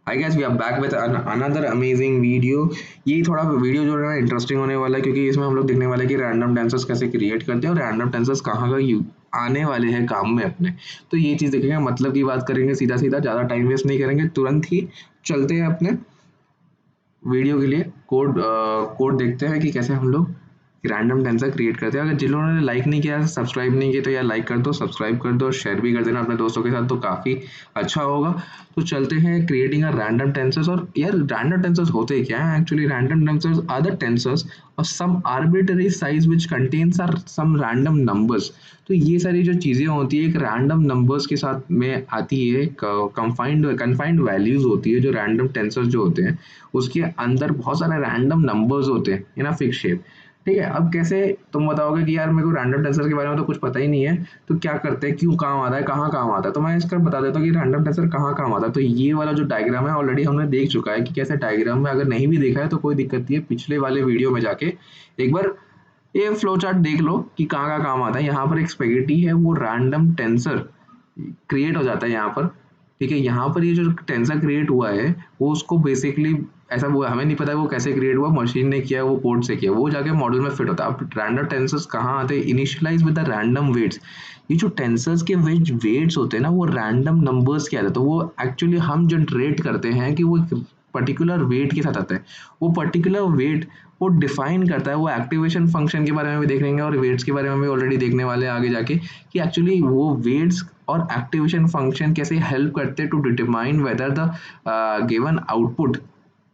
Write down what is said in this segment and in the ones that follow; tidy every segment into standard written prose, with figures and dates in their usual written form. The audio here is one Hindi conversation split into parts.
I guess we are back with another amazing video. ये थोड़ा वीडियो जो है ना इंटरेस्टिंग होने वाला है, क्योंकि इसमें हम लोग देखने वाले हैं कि रैंडम टेंसर्स कैसे क्रिएट करते हैं और रैंडम टेंसर्स कहाँ का आने वाले हैं काम में अपने। तो ये चीज़ देखेंगे, मतलब की बात करेंगे सीधा सीधा, ज़्यादा टाइम वेस्ट नहीं करेंगे, तुरंत ही चलते हैं अपने वीडियो के लिए। कोड देखते हैं कि कैसे हम लोग रैंडम टेंसर क्रिएट करते हैं। अगर जिन लोगों ने लाइक नहीं किया, सब्सक्राइब नहीं किया, तो यार लाइक कर दो, सब्सक्राइब कर दो और शेयर भी कर देना अपने दोस्तों के साथ, तो काफ़ी अच्छा होगा। तो चलते हैं क्रिएटिंग अ रैंडम टेंसर्स। और यार रैंडम टेंसर्स होते क्या हैं actually? Random tensors are the tensors और some arbitrary size which contains are some random numbers. तो ये सारी जो चीज़ें होती है एक रैंडम नंबर्स के साथ में आती है, कन्फाइंड वैल्यूज होती है जो रैंडम टेंसर्स जो होते हैं उसके अंदर बहुत सारे रैंडम नंबर्स होते हैं इन अ फिक्स शेप। ठीक है, अब कैसे तुम बताओगे कि यार मेरे को रैंडम टेंसर के बारे में तो कुछ पता ही नहीं है, तो क्या करते हैं, क्यों काम आता है, कहाँ काम आता है? तो मैं इसका बता देता हूँ कि रैंडम टेंसर कहाँ काम आता है। तो ये वाला जो डायग्राम है ऑलरेडी हमने देख चुका है कि कैसे डायग्राम में, अगर नहीं भी देखा है तो कोई दिक्कत नहीं है, पिछले वाले वीडियो में जाके एक बार ये फ्लो चार्ट देख लो कि कहाँ का काम आता है। यहाँ पर एक स्पेगेटी है, वो रैंडम टेंसर क्रिएट हो जाता है यहाँ पर। ठीक है, यहाँ पर ये जो टेंसर क्रिएट हुआ है वो उसको बेसिकली ऐसा, वो हमें नहीं पता है वो कैसे क्रिएट हुआ, मशीन ने किया, वो कोड से किया, वो जाके मॉडल में फिट होता है। अब रैंडम टेंसर्स कहाँ आते हैं? Initialize with the random weights. ये जो टेंसर्स के वेट्स होते हैं ना, वो रैंडम नंबर्स के आते हैं। तो वो एक्चुअली हम जनरेट करते हैं कि वो पर्टिकुलर वेट के साथ आता है। वो पर्टिकुलर वेट वो डिफाइन करता है, वो एक्टिवेशन फंक्शन के बारे में भी देख लेंगे और वेट्स के बारे में भी ऑलरेडी देखने वाले हैं आगे जाके, कि एक्चुअली वो वेट्स और एक्टिवेशन फंक्शन कैसे हेल्प करते हैं to determine whether the given output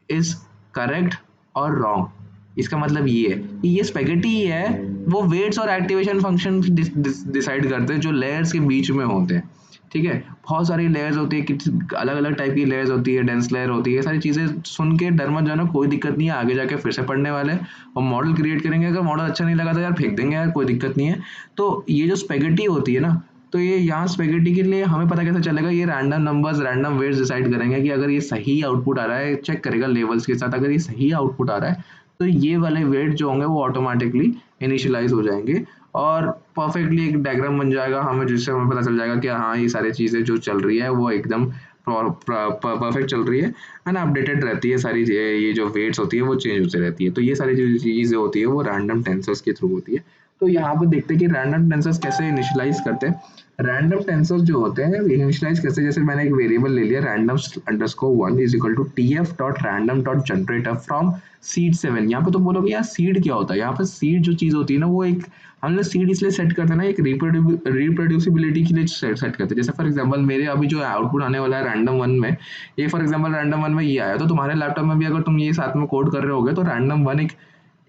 is correct और रॉन्ग। इसका मतलब ये है कि ये स्पेगेटी है, वो वेट्स और एक्टिवेशन फंक्शन डिसाइड करते हैं जो लेयर्स के बीच में होते हैं। ठीक है, बहुत सारी लेयर्स होती है, अलग अलग टाइप की लेयर्स होती है, डेंस लेयर होती है, सारी चीज़ें सुन के डर मत जाना, कोई दिक्कत नहीं है, आगे जाके फिर से पढ़ने वाले हैं और मॉडल क्रिएट करेंगे। अगर मॉडल अच्छा नहीं लगा तो यार फेंक देंगे यार, कोई दिक्कत नहीं है। तो ये जो स्पेगेटी होती है ना, तो ये यहाँ स्पेगेटी के लिए हमें पता कैसे चलेगा? ये random numbers, random weights decide करेंगे कि अगर ये सही आउटपुट आ रहा है, चेक करेगा लेवल्स के साथ, अगर ये सही आउटपुट आ रहा है तो ये वाले वेट जो होंगे वो ऑटोमेटिकली इनिशियलाइज हो जाएंगे और परफेक्टली एक डायग्राम बन जाएगा हमें, जिससे हमें पता चल जाएगा कि हाँ ये सारी चीज़ें जो चल रही है वो एकदम परफेक्ट चल रही है एंड अपडेटेड रहती है। सारी ये जो वेट्स होती है वो चेंज होती रहती है। तो ये सारी जो चीज़ें होती है वो रैंडम टेंसर्स के थ्रू होती है। तो यहाँ पर देखते हैं कि रैंडम टेंसर्स कैसे इनिशियलाइज करते हैं। रैंडम टेंसर्स जो होते हैं इनिशियलाइज कैसे, जैसे मैंने एक वेरिएबल ले लिया random underscore 1 is equal to tf dot random dot generator from seed 7। यहाँ पे तो बोलोगे यार सीड क्या होता है? यहाँ पे सीड जो चीज़ होती है ना, वो एक हम लोग सीड इसलिए सेट करते हैं ना, एक रिप्रोड्यूसिबिलिटी के लिए सेट करते हैं। जैसे फॉर एग्जांपल मेरे अभी जो आउटपुट आने वाला है रैंडम वन में, ये फॉर एग्जांपल रैंडम वन में ये आया, तो तुम्हारे लैपटॉप में भी अगर तुम ये साथ में कोड कर रहे होगे तो रैंडम वन एक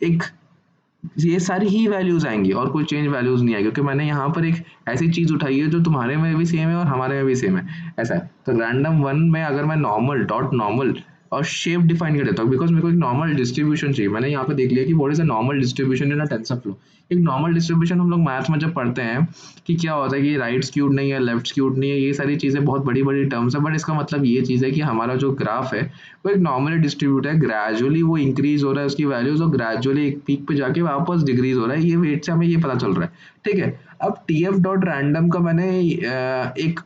एक ये सारी ही वैल्यूज आएंगी और कोई चेंज वैल्यूज नहीं आएगी, क्योंकि मैंने यहाँ पर एक ऐसी चीज उठाई है जो तुम्हारे में भी सेम है और हमारे में भी सेम है। ऐसा है, तो रैंडम वन में अगर मैं नॉर्मल डॉट नॉर्मल और शेप डिफाइन कर देता हूँ, बिकॉज मेरे को एक नॉर्मल डिस्ट्रीब्यूशन चाहिए। मैंने यहाँ पे देख लिया कि what is a normal distribution in a tensor flow. एक नॉर्मल डिस्ट्रीब्यूशन हम लोग मैथ में जब पढ़ते हैं कि क्या होता है कि राइट स्क्यूड नहीं है, लेफ्ट स्क्यूड नहीं है, ये सारी चीज़ें बहुत बड़ी बड़ी टर्म्स है, बट इसका मतलब ये चीज़ है कि हमारा जो ग्राफ है वो एक नॉर्मली डिस्ट्रीब्यूट है, ग्रेजुअली वो इंक्रीज हो रहा है उसकी वैल्यूज और ग्रेजुअली एक पीक पे जाके वापस डिक्रीज हो रहा है। ये वेट से हमें ये पता चल रहा है। ठीक है, अब टीएफ डॉट रैंडम का मैंने एक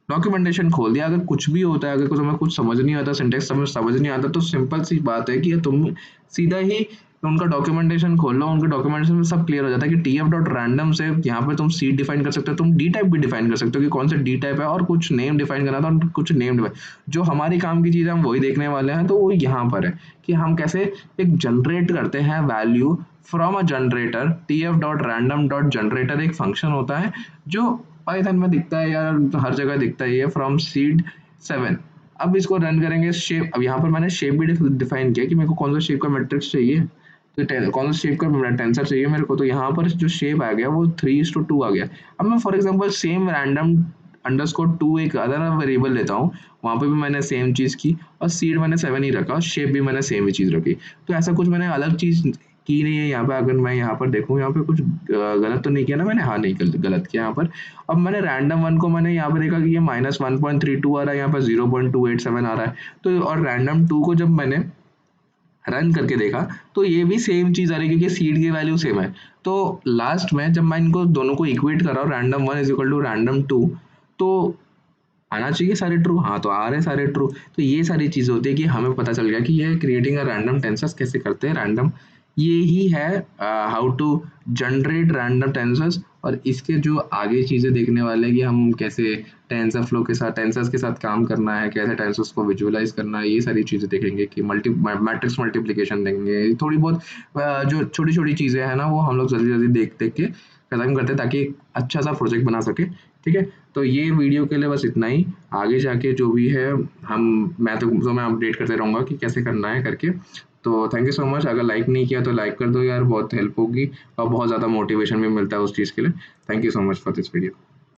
डॉक्यूमेंटेशन खोल दिया। अगर कुछ भी होता है, अगर तुम्हें कुछ समझ नहीं आता, सिंटेक्स समझ नहीं आता, तो सिंपल सी बात है कि तुम सीधा ही उनका डॉक्यूमेंटेशन खोल लो, उनके डॉक्यूमेंटेशन में सब क्लियर हो जाता है कि टी एफ डॉट रैंडम से यहाँ पे तुम सी डिफाइन कर सकते हो, तुम डी टाइप भी डिफाइन कर सकते हो कि कौन सा डी टाइप है, और कुछ नेम डिफाइन करना था और कुछ नेम डिफाइन। जो हमारी काम की चीज़ है हम वही देखने वाले हैं। तो वो यहाँ पर है कि हम कैसे एक जनरेट करते हैं value from a generator. T F dot random dot generator एक फंक्शन होता है जो पाइथन में दिखता है यार, हर जगह दिखता है, ये फ्रॉम सीड 7। अब इसको रन करेंगे शेप। अब यहाँ पर मैंने शेप भी डिफाइन किया कि मेरे को कौन सा शेप का मैट्रिक्स चाहिए, तो कौन सा शेप का टेंसर चाहिए मेरे को। तो यहाँ पर जो शेप आ गया वो 3:2 आ गया। अब मैं for example same random underscore 2 एक अदर वेरिएबल लेता हूँ, वहाँ पे भी मैंने सेम चीज़ की और सीड मैंने 7 ही रखा और शेप भी मैंने सेम ही चीज़ रखी। तो ऐसा कुछ मैंने अलग चीज़ की नहीं है यहाँ पे। अगर मैं यहाँ पर देखूँ, यहाँ पे कुछ गलत तो नहीं किया ना मैंने? हाँ, नहीं गलत किया यहाँ पर। अब मैंने रैंडम वन को मैंने यहाँ पे देखा कि ये -1.32 आ रहा है, यहाँ पर 0.287 आ रहा है। तो और रैंडम टू को जब मैंने रन करके देखा तो ये भी सेम चीज़ आ रही है, क्योंकि सीड की वैल्यू सेम है। तो लास्ट में जब मैं इनको दोनों को इक्वेट कर रहा हूँ, random one is equal to random two, तो आना चाहिए सारे ट्रू, हाँ तो आ रहे सारे ट्रू। तो ये सारी चीज़ें होती है कि हमें पता चल गया कि ये क्रिएटिंग अ रैंडम टेंसर्स कैसे करते हैं रैंडम। ये ही है how to generate random tensors. और इसके जो आगे चीज़ें देखने वाले हैं कि हम कैसे टेंसर फ्लो के साथ टेंसर्स के साथ काम करना है, कैसे टेंसर्स को विजुअलाइज करना है, ये सारी चीज़ें देखेंगे कि मैट्रिक्स मल्टीप्लिकेशन देंगे, थोड़ी बहुत जो छोटी छोटी चीज़ें हैं ना वो हम लोग जल्दी जल्दी देख देख के खत्म करते हैं ताकि एक अच्छा सा प्रोजेक्ट बना सके। ठीक है, तो ये वीडियो के लिए बस इतना ही। आगे जाके जो भी है हम मैं अपडेट करते रहूँगा कि कैसे करना है करके। तो थैंक यू सो मच। अगर लाइक नहीं किया तो लाइक कर दो यार, बहुत हेल्प होगी और बहुत ज़्यादा मोटिवेशन भी मिलता है उस चीज़ के लिए। Thank you so much for this video.